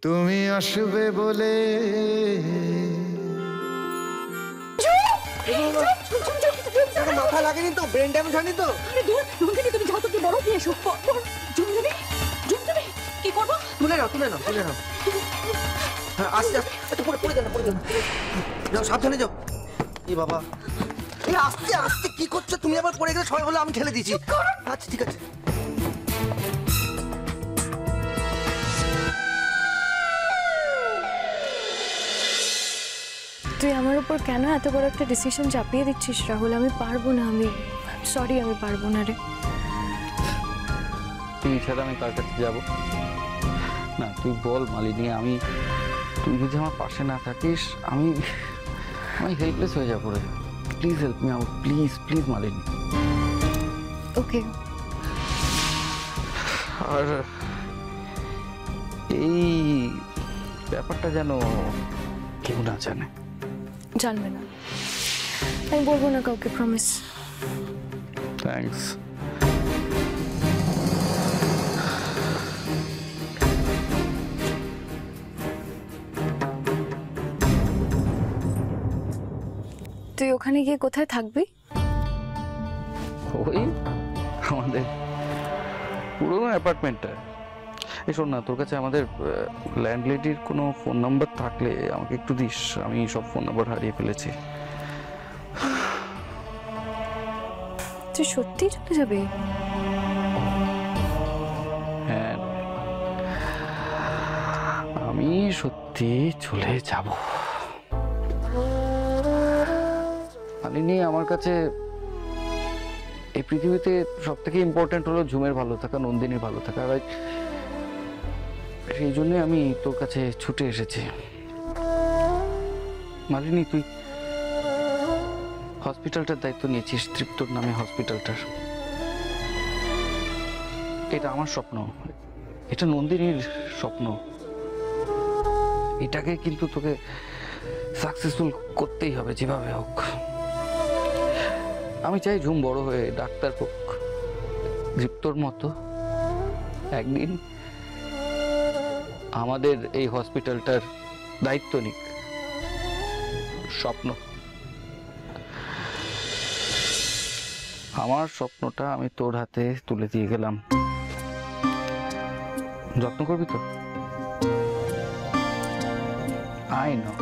তুমি আসবে বলে মাথা লাগেনি তো? ব্রেন ড্যামেজ হয়নি তো? তুমি যাও তো, কি বড় দিয়ে এসো। কি করবো? তুলে নাও তুলে নাও তুলে নাও। হ্যাঁ আস্তে আস্তে, পড়ে যাও পড়ে যাও, যাও সাবধানে যাও। এ বাবা, এই আস্তে আস্তে কি করছো তুমি? আবার পড়ে গেলে সবাই বলে আমি ঠেলে দিয়েছি। আচ্ছা ঠিক আছে। তুই আমার উপর কেন এত বড় একটা ডিসিশন চাপিয়ে দিচ্ছিস রাহুল? আমি পারবো না, আমি সরি, আমি পারবো না রে। তুই ছাড়া আমি কার কাছে যাব? না তুই বল মালিনী, তুই যদি আমার পাশে না থাকিস আমি হেল্পলেস হয়ে যাবো রে। Please help me out, please please Malini. Okay. আর এই ব্যাপারটা যেন কেউ না জানে। জানবে না, আমি বলবো না কাউকে, প্রমিস। থ্যাঙ্কস। তুই ওখানে গিয়ে কোথায় থাকবি? ওই আমাদের পুরোনো অ্যাপার্টমেন্টটা। শোন না, তোর কাছে আমাদের ল্যান্ডলেডির কোনো ফোন নাম্বার থাকলে আমাকে একটু দিস, আমি সব ফোন নাম্বার হারিয়ে ফেলেছি। তুই সত্যি চলে যাবি? হ্যাঁ আমি সত্যি চলে যাব। মালিনী, আমার কাছে এই পৃথিবীতে সব থেকে ইম্পর্টেন্ট হলো ঝুমের ভালো থাকা, নন্দিনীর ভালো থাকা। আর সেই জন্যই আমি তোর কাছে ছুটে এসেছি। মালিনী, তুই হসপিটালটার দায়িত্ব নিয়েছিস, তৃপ্তর নামে হসপিটালটার। এটা আমার স্বপ্ন, এটা নন্দিনীর স্বপ্ন। এটাকে কিন্তু তোকে সাকসেসফুল করতেই হবে যেভাবে হোক। আমি চাই ঝুম বড় হয়ে ডাক্তার হোক, তৃপ্তর মতো একদিন আমাদের এই হসপিটালটার দায়িত্ব নিক। স্বপ্ন, আমার স্বপ্নটা আমি তোর হাতে তুলে দিয়ে গেলাম। যত্ন করবি তো? I know.